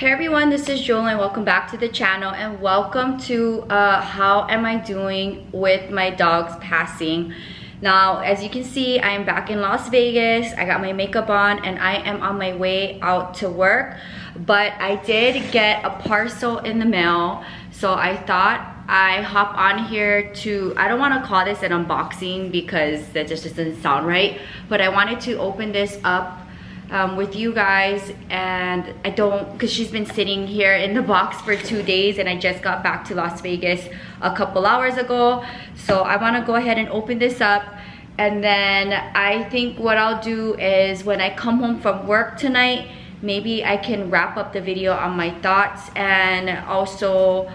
Hey everyone, this is Joel and welcome back to the channel, and welcome to how am I doing with my dog's passing. Now, as you can see, I am back in Las Vegas. I got my makeup on and I am on my way out to work, but I did get a parcel in the mail, so I thought I hop on here to, I don't want to call this an unboxing because that just doesn't sound right, but I wanted to open this up with you guys. And I don't, because she's been sitting here in the box for 2 days and I just got back to Las Vegas a couple hours ago, so I want to go ahead and open this up. And then I think what I'll do is when I come home from work tonight, maybe I can wrap up the video on my thoughts and also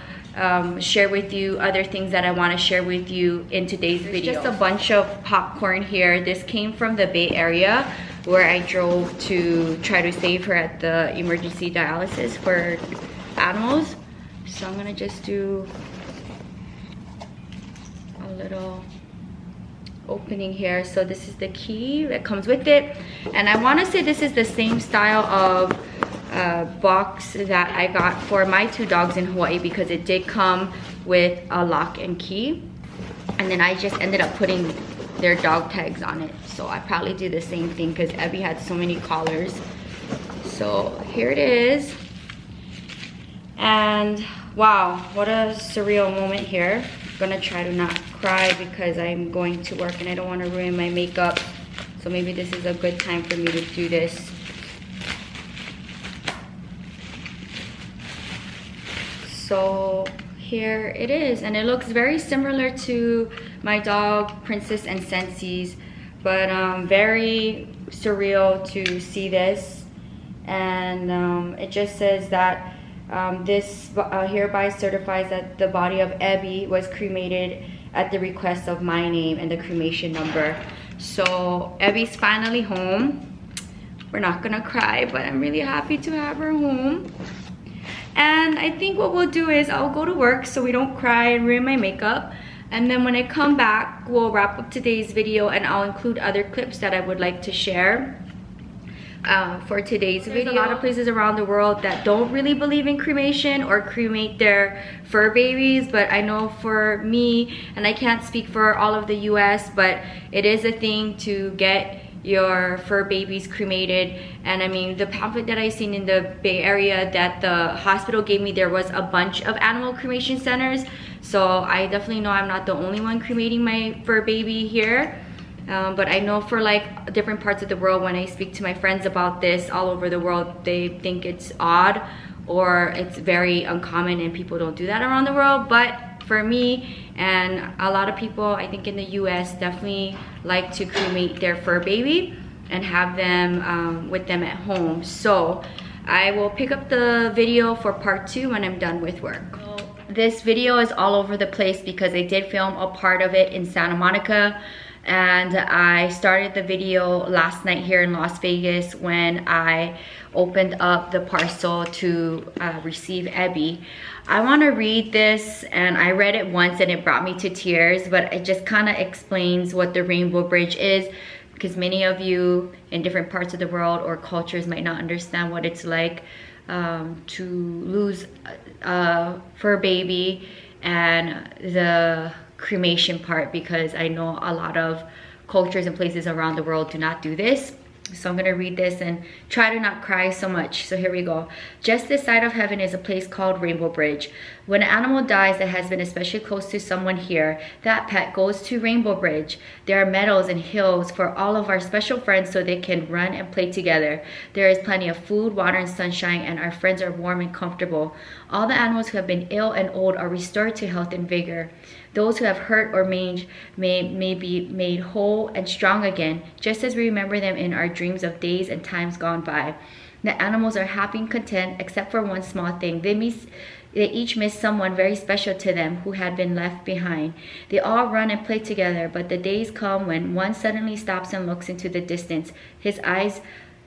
share with you other things that I want to share with you in today's video. Just a bunch of popcorn here. This came from the Bay Area where I drove to try to save her at the emergency dialysis for animals. So I'm gonna just do a little opening here. So this is the key that comes with it, and I want to say this is the same style of box that I got for my 2 dogs in Hawaii, because it did come with a lock and key, and then I just ended up putting their dog tags on it. So I probably do the same thing because Ebby had so many collars. So here it is, and wow, what a surreal moment here. I'm gonna try to not cry because I'm going to work and I don't want to ruin my makeup, so maybe this is a good time for me to do this. So here it is, and it looks very similar to my dog Princess and Sensei's, but very surreal to see this. And it just says that this hereby certifies that the body of Ebby was cremated at the request of my name and the cremation number. So Ebby's finally home. We're not gonna cry, but I'm really happy to have her home. And I think what we'll do is I'll go to work so we don't cry and ruin my makeup. And then when I come back, we'll wrap up today's video and I'll include other clips that I would like to share for today's video. There's a lot of places around the world that don't really believe in cremation or cremate their fur babies, but I know for me, and I can't speak for all of the US, but it is a thing to get your fur babies cremated. And I mean, the pamphlet that I seen in the Bay Area that the hospital gave me, there was a bunch of animal cremation centers, so I definitely know I'm not the only one cremating my fur baby here. But I know for like different parts of the world, when I speak to my friends about this all over the world, they think it's odd or it's very uncommon and people don't do that around the world. But for me and a lot of people, I think in the US, definitely like to cremate their fur baby and have them with them at home. So I will pick up the video for part 2 when I'm done with work. This video is all over the place because I did film a part of it in Santa Monica, and I started the video last night here in Las Vegas when I opened up the parcel to receive Ebby. I want to read this, and I read it once and it brought me to tears, but it just kind of explains what the Rainbow Bridge is, because many of you in different parts of the world or cultures might not understand what it's like to lose a fur baby and the cremation part, because I know a lot of cultures and places around the world do not do this. So I'm gonna read this and try to not cry so much. So here we go. Just this side of heaven is a place called Rainbow Bridge. When an animal dies that has been especially close to someone here, that pet goes to Rainbow Bridge. There are meadows and hills for all of our special friends so they can run and play together. There is plenty of food, water, and sunshine, and our friends are warm and comfortable. All the animals who have been ill and old are restored to health and vigor. Those who have hurt or maimed may be made whole and strong again, just as we remember them in our dreams of days and times gone by. The animals are happy and content, except for one small thing. They each miss someone very special to them who had been left behind. They all run and play together, but the days come when one suddenly stops and looks into the distance. His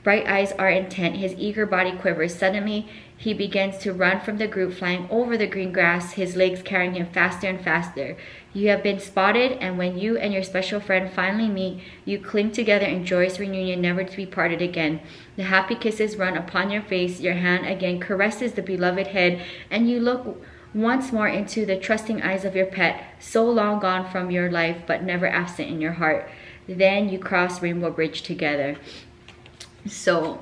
bright eyes are intent, his eager body quivers. Suddenly, He begins to run from the group, flying over the green grass, his legs carrying him faster and faster. You have been spotted, and when you and your special friend finally meet, you cling together in joyous reunion, never to be parted again. The happy kisses run upon your face, your hand again caresses the beloved head, and you look once more into the trusting eyes of your pet, so long gone from your life, but never absent in your heart. Then you cross Rainbow Bridge together. So,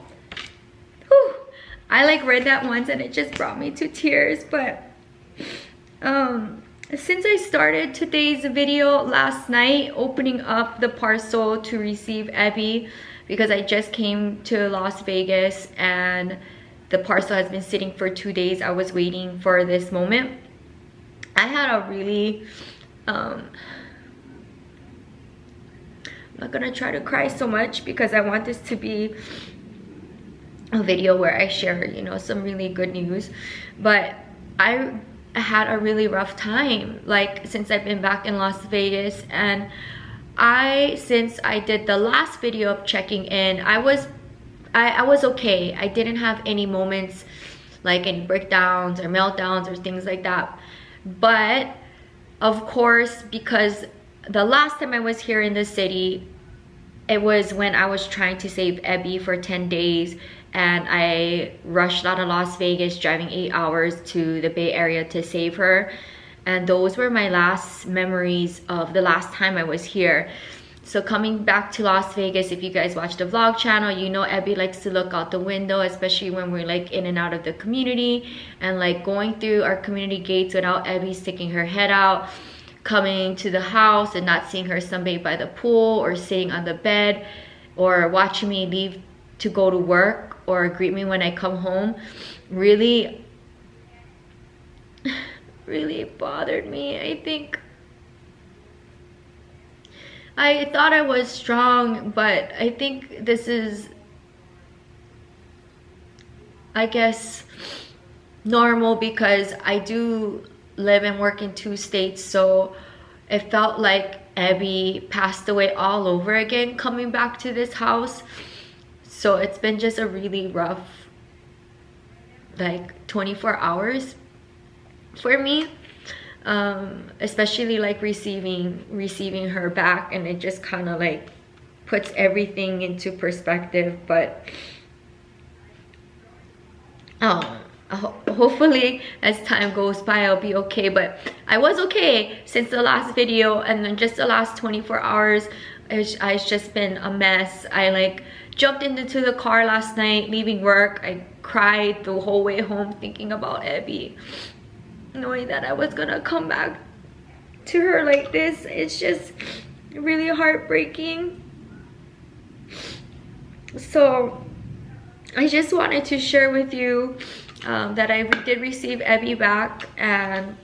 whew, I like read that once and it just brought me to tears. But since I started today's video last night, opening up the parcel to receive Ebby, because I just came to Las Vegas and the parcel has been sitting for 2 days. I was waiting for this moment. I had a really I'm not gonna try to cry so much because I want this to be a video where I share, you know, some really good news. But I had a really rough time, like, since I've been back in Las Vegas. And since I did the last video of checking in, I was okay. I didn't have any moments like any breakdowns or meltdowns or things like that. But of course, because the last time I was here in the city, it was when I was trying to save Ebby for 10 days, and I rushed out of Las Vegas, driving 8 hours to the Bay Area to save her. And those were my last memories of the last time I was here. So coming back to Las Vegas, if you guys watch the vlog channel, you know Ebby likes to look out the window, especially when we're like in and out of the community, and like going through our community gates without Ebby sticking her head out, coming to the house and not seeing her sunbathe by the pool or sitting on the bed, or watching me leave to go to work or greet me when I come home, really bothered me. I think I thought I was strong, but I think this is, I guess, normal because I do live and work in 2 states. So it felt like Ebby passed away all over again coming back to this house. So it's been just a really rough like 24 hours for me, especially like receiving her back, and it just kind of like puts everything into perspective. But hopefully as time goes by I'll be okay. But I was okay since the last video, and then just the last 24 hours it's just been a mess. I like jumped into the car last night leaving work. I cried the whole way home thinking about Ebby, knowing that I was gonna come back to her like this. It's just really heartbreaking. So I just wanted to share with you that I did receive Ebby back, and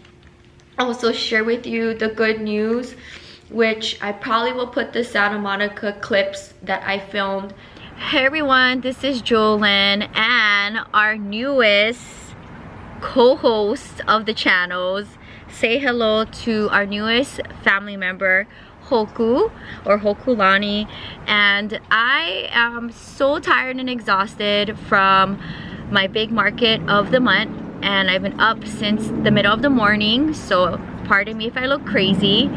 also share with you the good news, which I probably will put the Santa Monica clips that I filmed. Hey everyone, this is Jolyn, and our newest co-host of the channels. Say hello to our newest family member, Hoku, or Hokulani. And I am so tired and exhausted from my big market of the month, and I've been up since the middle of the morning, so pardon me if I look crazy.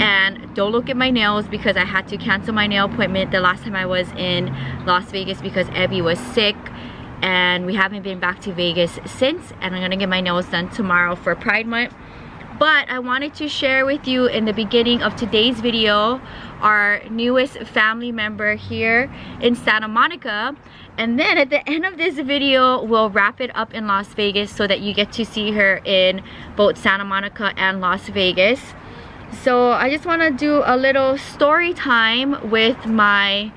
And don't look at my nails because I had to cancel my nail appointment the last time I was in Las Vegas because Ebby was sick, and we haven't been back to Vegas since. And I'm gonna get my nails done tomorrow for Pride Month. But I wanted to share with you in the beginning of today's video our newest family member here in Santa Monica. And then at the end of this video, we'll wrap it up in Las Vegas so that you get to see her in both Santa Monica and Las Vegas. So I just want to do a little story time with my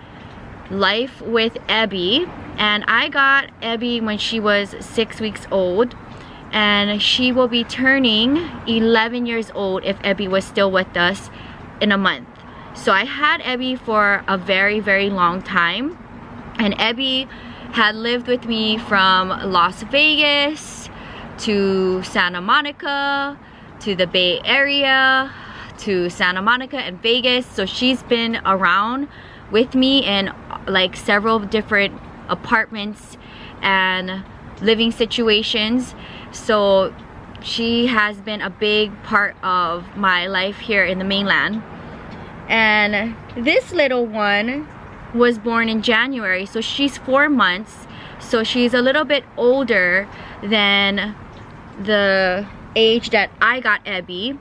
life with Ebby. And I got Ebby when she was 6 weeks old, and she will be turning 11 years old if Ebby was still with us in a month. So I had Ebby for a very long time, and Ebby had lived with me from Las Vegas to Santa Monica to the Bay Area to Santa Monica and Vegas. So she's been around with me in like several different apartments and living situations. So she has been a big part of my life here in the mainland. And this little one was born in January, so she's 4 months. So she's a little bit older than the age that I got Ebby.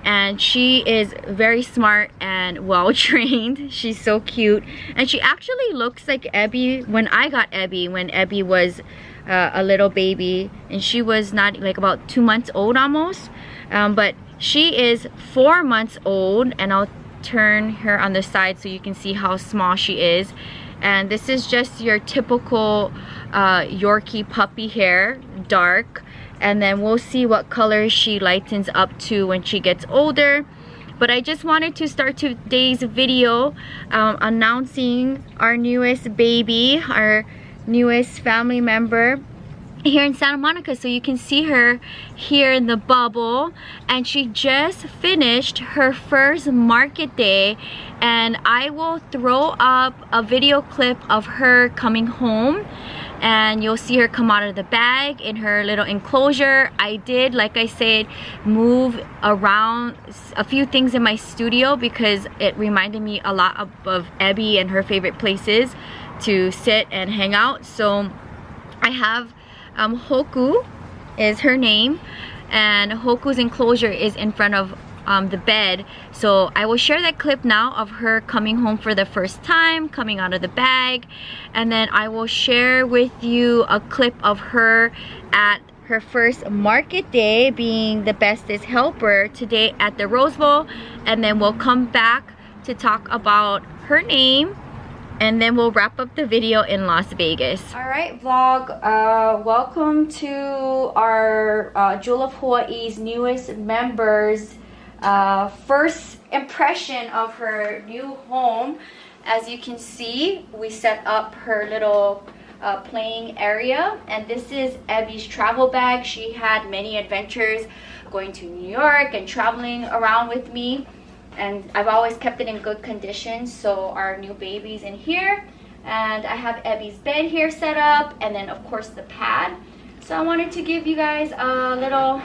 And she is very smart and well trained. She's so cute, and she actually looks like Ebby when I got Ebby, when Ebby was a little baby, and she was not like about 2 months old almost. But she is 4 months old, and I'll turn her on the side so you can see how small she is. And this is just your typical Yorkie puppy hair, dark. And then we'll see what color she lightens up to when she gets older. But I just wanted to start today's video announcing our newest baby, our newest family member here in Santa Monica. So you can see her here in the bubble, and she just finished her first market day, and I will throw up a video clip of her coming home, and you'll see her come out of the bag in her little enclosure. I did, like I said, move around a few things in my studio because it reminded me a lot of Ebby and her favorite places to sit and hang out. So I have Hoku is her name, and Hoku's enclosure is in front of the bed. So I will share that clip now of her coming home for the first time, coming out of the bag, and then I will share with you a clip of her at her first market day, being the bestest helper today at the Rose Bowl. And then we'll come back to talk about her name, and then we'll wrap up the video in Las Vegas. Alright vlog, welcome to our Jewel of Hawaii's newest members first impression of her new home. As you can see, we set up her little playing area, and this is Ebby's travel bag. She had many adventures going to New York and traveling around with me, and I've always kept it in good condition. So our new baby's in here, and I have Ebby's bed here set up, and then of course the pad. So I wanted to give you guys a little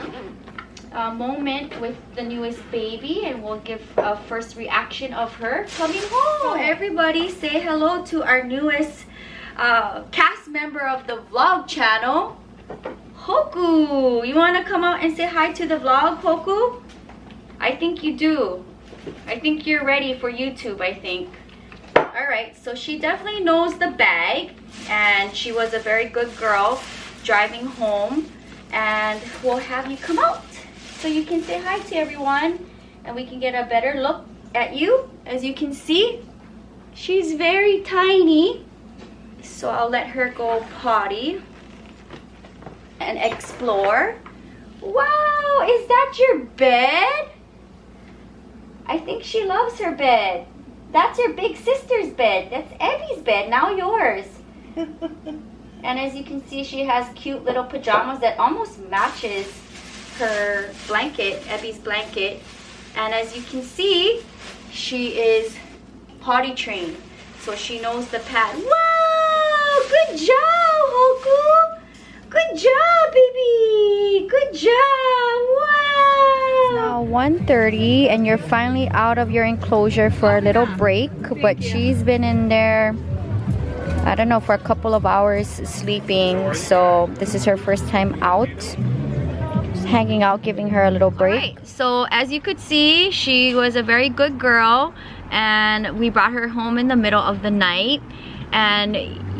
moment with the newest baby, and we'll give a first reaction of her coming home. Everybody say hello to our newest cast member of the vlog channel, Hoku. You want to come out and say hi to the vlog, Hoku? I think you do. I think you're ready for YouTube, I think. Alright, so she definitely knows the bag, and she was a very good girl driving home, and we'll have you come out so you can say hi to everyone, and we can get a better look at you. As you can see, she's very tiny, so I'll let her go potty and explore. Wow, is that your bed? I think she loves her bed. That's your big sister's bed. That's Ebby's bed, now yours. And as you can see, she has cute little pajamas that almost matches her blanket, Ebby's blanket. And as you can see, she is potty trained, so she knows the pad. Wow, good job, Hoku. Good job, baby. Good job. Wow. It's now 1:30, and you're finally out of your enclosure for a little break, but she's been in there, I don't know, for a couple of hours sleeping. So this is her first time out, hanging out, giving her a little break. Right. So as you could see, she was a very good girl, and we brought her home in the middle of the night, and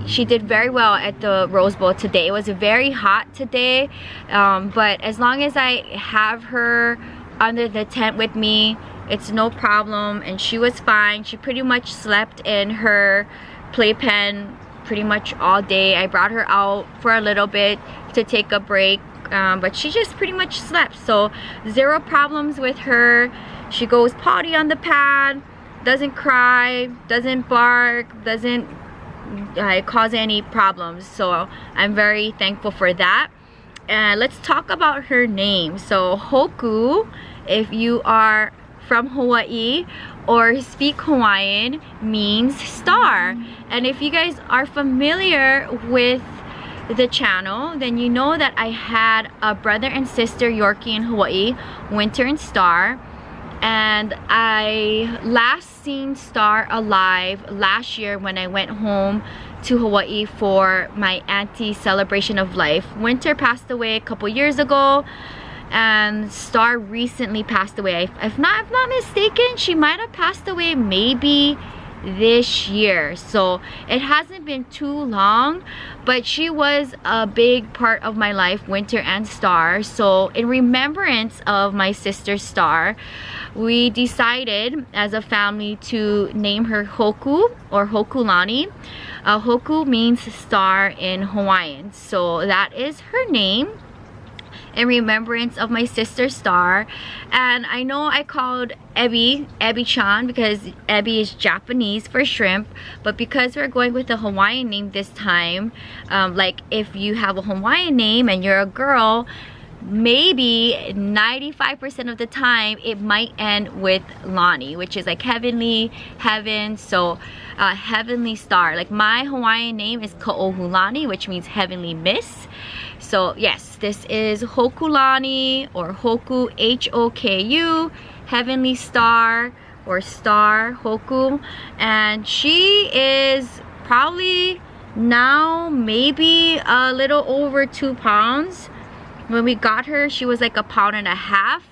she did very well at the Rose Bowl today. It was very hot today, but as long as I have her under the tent with me, it's no problem, and she was fine. She pretty much slept in her playpen pretty much all day. I brought her out for a little bit to take a break, but she just pretty much slept, so zero problems with her. She goes potty on the pad, doesn't cry, doesn't bark, doesn't cause any problems, so I'm very thankful for that. And let's talk about her name. So Hoku, if you are from Hawaii or speak Hawaiian, means star. And if you guys are familiar with the channel, then you know that I had a brother and sister Yorkie in Hawaii, Winter and Star. And I last seen Star alive last year when I went home to Hawaii for my auntie's celebration of life. Winter passed away a couple years ago, and Star recently passed away. If I'm not mistaken, she might have passed away maybe this year, so it hasn't been too long, but she was a big part of my life, Winter and Star. So in remembrance of my sister Star, we decided as a family to name her Hoku, or Hokulani. Hoku means star in Hawaiian, so that is her name in remembrance of my sister Star. And I know I called Ebby-chan because Ebby is Japanese for shrimp, but because we're going with a Hawaiian name this time, like if you have a Hawaiian name and you're a girl, maybe 95% of the time it might end with Lani, which is like heavenly, heaven. So heavenly star. Like my Hawaiian name is Ka'ohulani, which means heavenly miss. So yes, this is Hokulani, or Hoku, H-O-K-U, heavenly star, or star Hoku. And she is probably now maybe a little over 2 pounds. When we got her, she was like 1.5 pounds.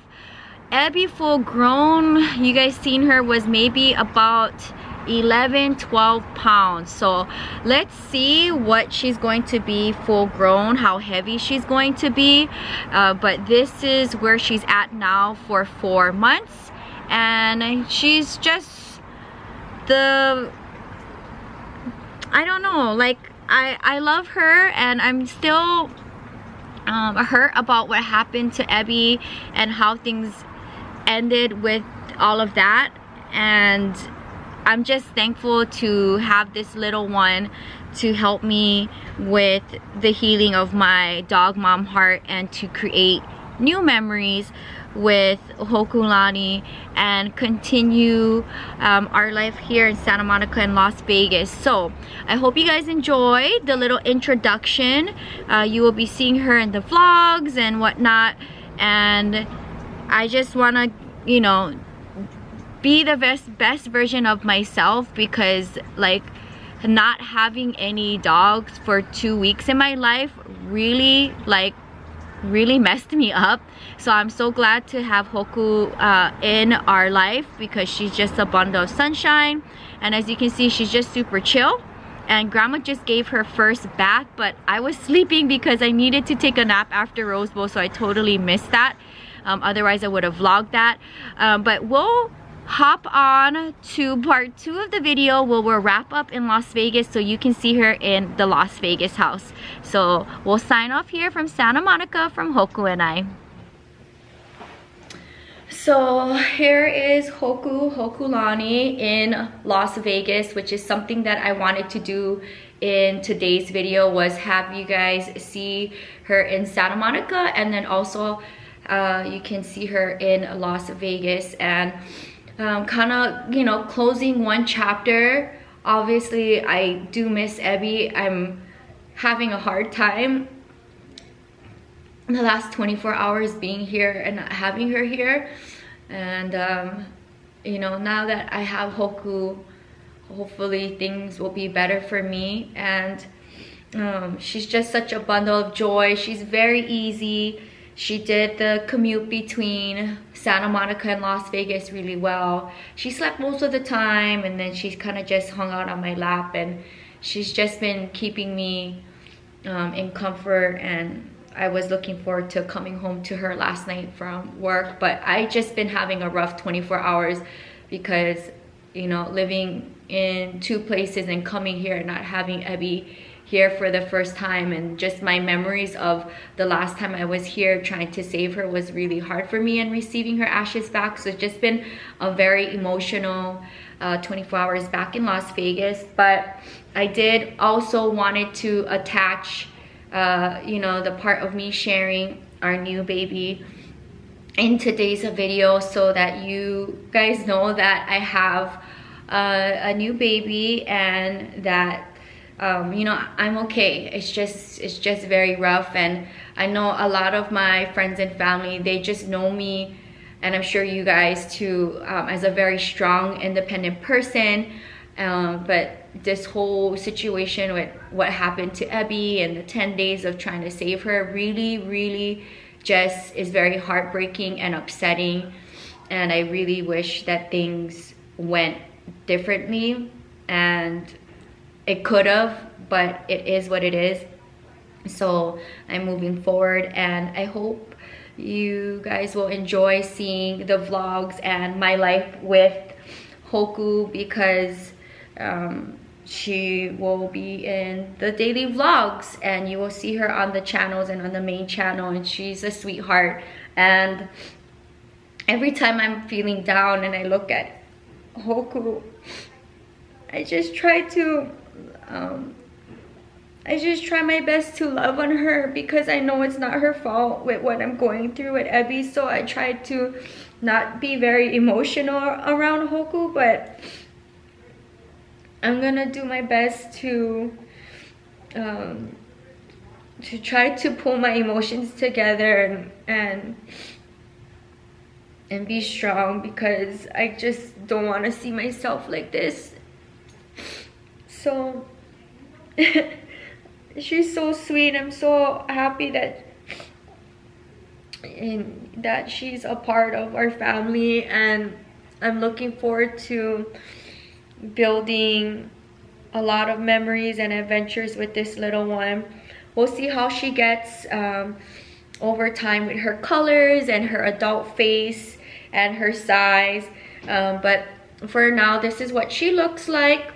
Ebby full grown, you guys seen her, was maybe about 11-12 pounds. So let's see what she's going to be full grown, how heavy she's going to be. But this is where she's at now for 4 months, and she's just I don't know, like I love her, and I'm still hurt about what happened to Ebby and how things ended with all of that. And I'm just thankful to have this little one to help me with the healing of my dog mom heart, and to create new memories with Hokulani and continue our life here in Santa Monica and Las Vegas. So I hope you guys enjoyed the little introduction. You will be seeing her in the vlogs and whatnot, and I just want to, you know, be the best version of myself, because like not having any dogs for 2 weeks in my life really messed me up. So I'm so glad to have Hoku in our life, because she's just a bundle of sunshine. And as you can see, she's just super chill. And grandma just gave her first bath, but I was sleeping because I needed to take a nap after Rose Bowl, so I totally missed that. Otherwise I would have vlogged that. But we'll hop on to part 2 of the video where we'll wrap up in Las Vegas, so you can see her in the Las Vegas house. So we'll sign off here from Santa Monica from Hoku and I. So here is Hokulani in Las Vegas, which is something that I wanted to do in today's video, was have you guys see her in Santa Monica, and then also you can see her in Las Vegas. And kind of, you know, closing one chapter. Obviously I do miss Ebby. I'm having a hard time the last 24 hours being here and not having her here. And you know, now that I have Hoku, hopefully things will be better for me. And she's just such a bundle of joy. She's very easy. She did the commute between Santa Monica and Las Vegas really well. She slept most of the time, and then she's kind of just hung out on my lap, and she's just been keeping me in comfort. And I was looking forward to coming home to her last night from work, but I just been having a rough 24 hours because, you know, living in 2 places and coming here and not having Ebby here for the first time, and just my memories of the last time I was here trying to save her was really hard for me, and receiving her ashes back. So it's just been a very emotional 24 hours back in Las Vegas. But I did also wanted to attach you know, the part of me sharing our new baby in today's video, so that you guys know that I have a new baby, and that you know, I'm okay. It's just very rough, and I know a lot of my friends and family, they just know me, and I'm sure you guys too, as a very strong, independent person. But this whole situation with what happened to Ebby and the 10 days of trying to save her really just is very heartbreaking and upsetting. And I really wish that things went differently, and it could have, but it is what it is. So I'm moving forward, and I hope you guys will enjoy seeing the vlogs and my life with Hoku, because she will be in the daily vlogs, and you will see her on the channels and on the main channel, and she's a sweetheart. And every time I'm feeling down and I look at Hoku, I just try my best to love on her, because I know it's not her fault with what I'm going through with Ebby. So I try to not be very emotional around Hoku, but I'm gonna do my best to try to pull my emotions together and be strong, because I just don't want to see myself like this. So she's so sweet. I'm so happy that she's a part of our family, and I'm looking forward to building a lot of memories and adventures with this little one. We'll see how she gets over time with her colors and her adult face and her size, but for now, this is what she looks like.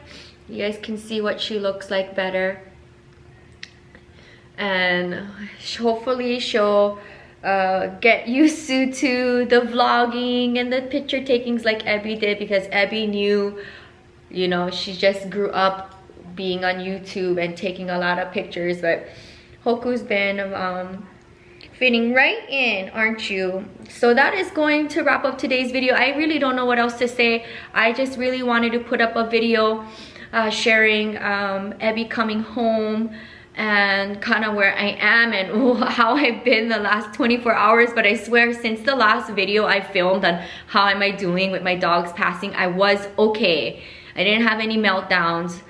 You guys can see what she looks like better, and hopefully she'll get used to the vlogging and the picture takings like Ebby did, because Ebby knew, you know, she just grew up being on YouTube and taking a lot of pictures. But Hoku's been fitting right in, aren't you? So that is going to wrap up today's video. I really don't know what else to say. I just really wanted to put up a video sharing Ebby coming home and kind of where I am and how I've been the last 24 hours. But I swear, since the last video I filmed on how am I doing with my dogs passing, I was okay. I didn't have any meltdowns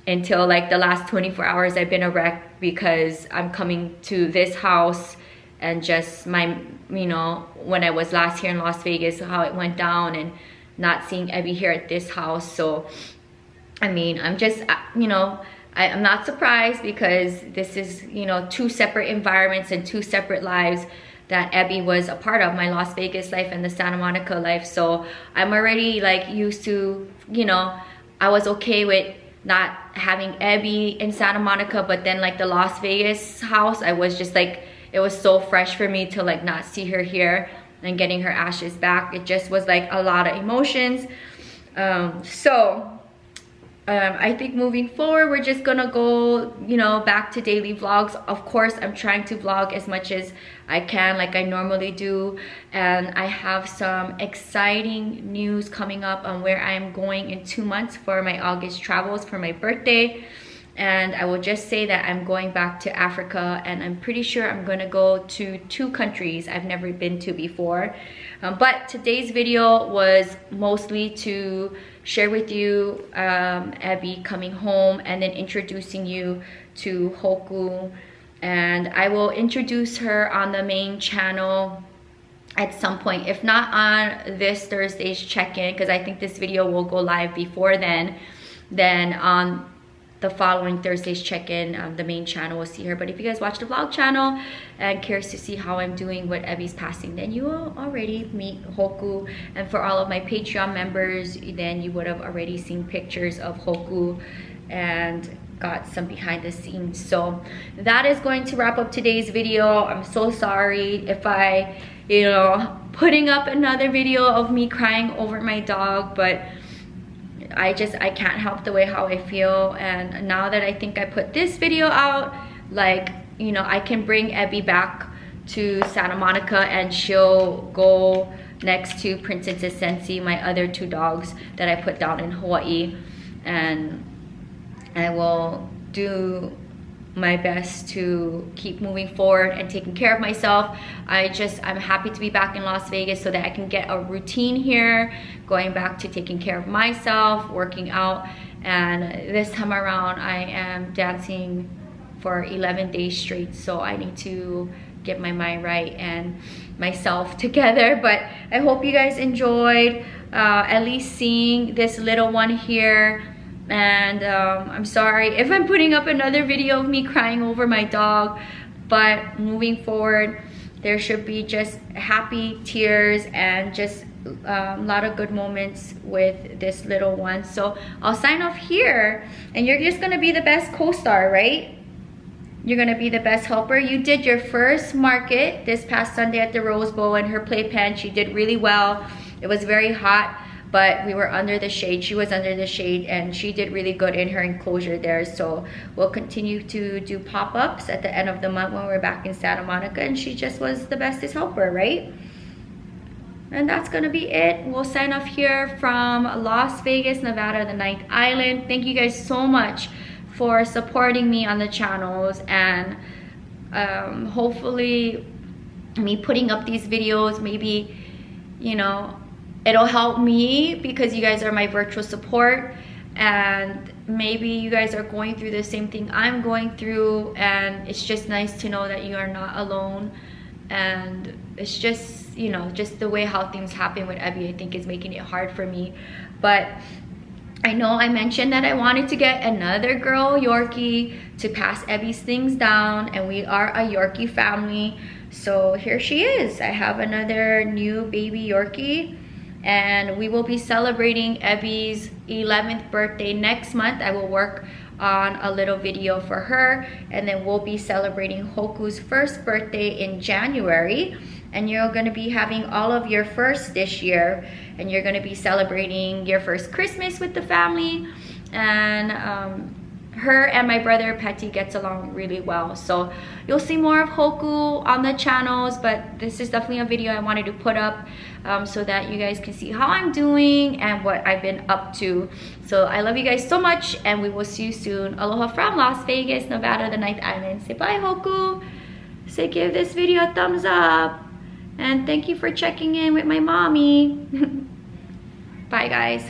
until like the last 24 hours. I've been a wreck because I'm coming to this house, and just my, you know, when I was last here in Las Vegas, how it went down, and not seeing Ebby here at this house. So I mean, I'm just, you know, I'm not surprised, because this is, you know, two separate environments and two separate lives that Ebby was a part of, my Las Vegas life and the Santa Monica life. So I'm already like used to, you know, I was okay with not having Ebby in Santa Monica, but then like the Las Vegas house, I was just like, it was so fresh for me to like not see her here and getting her ashes back. It just was like a lot of emotions. I think moving forward, we're just gonna go, you know, back to daily vlogs. Of course, I'm trying to vlog as much as I can, like I normally do. And I have some exciting news coming up on where I am going in 2 months for my August travels for my birthday. And I will just say that I'm going back to Africa, and I'm pretty sure I'm gonna go to 2 countries I've never been to before. But today's video was mostly to share with you Ebby coming home, and then introducing you to Hoku. And I will introduce her on the main channel at some point, if not on this Thursday's check-in, because I think this video will go live before then on the following Thursday's check-in, the main channel will see her. But if you guys watch the vlog channel and curious to see how I'm doing with Ebby's passing, then you will already meet Hoku. And for all of my Patreon members, then you would have already seen pictures of Hoku and got some behind the scenes. So that is going to wrap up today's video. I'm so sorry if I, you know, putting up another video of me crying over my dog, but I can't help the way how I feel. And now that I think I put this video out, like, you know, I can bring Ebby back to Santa Monica, and she'll go next to Princess and Sensi, my other 2 dogs that I put down in Hawaii. And I will do my best to keep moving forward and taking care of myself. I'm happy to be back in Las Vegas so that I can get a routine here, going back to taking care of myself, working out. And this time around I am dancing for 11 days straight, so I need to get my mind right and myself together. But I hope you guys enjoyed at least seeing this little one here. And I'm sorry if I'm putting up another video of me crying over my dog, but moving forward there should be just happy tears and just a lot of good moments with this little one. So I'll sign off here, and you're just gonna be the best co-star, right? You're gonna be the best helper. You did your first market this past Sunday at the Rose Bowl, and her playpen, she did really well. It was very hot, but we were under the shade. She was under the shade, and she did really good in her enclosure there. So we'll continue to do pop-ups at the end of the month when we're back in Santa Monica, and she just was the bestest helper, right? And that's gonna be it. We'll sign off here from Las Vegas, Nevada, the 9th Island. Thank you guys so much for supporting me on the channels, and hopefully me putting up these videos, maybe, you know, it'll help me because you guys are my virtual support, and maybe you guys are going through the same thing I'm going through, and it's just nice to know that you are not alone. And it's just, you know, just the way how things happen with Ebby, I think, is making it hard for me. But I know I mentioned that I wanted to get another girl Yorkie to pass Ebby's things down, and we are a Yorkie family. So here she is. I have another new baby Yorkie, and we will be celebrating Ebby's 11th birthday next month. I will work on a little video for her, and then we'll be celebrating Hoku's first birthday in January. And you're going to be having all of your firsts this year, and you're going to be celebrating your first Christmas with the family. And her and my brother Petty gets along really well, so you'll see more of Hoku on the channels. But this is definitely a video I wanted to put up so that you guys can see how I'm doing and what I've been up to. So I love you guys so much, and we will see you soon. Aloha from Las Vegas, Nevada, the 9th Island. Say bye, Hoku. Say give this video a thumbs up. And thank you for checking in with my mommy. Bye, guys.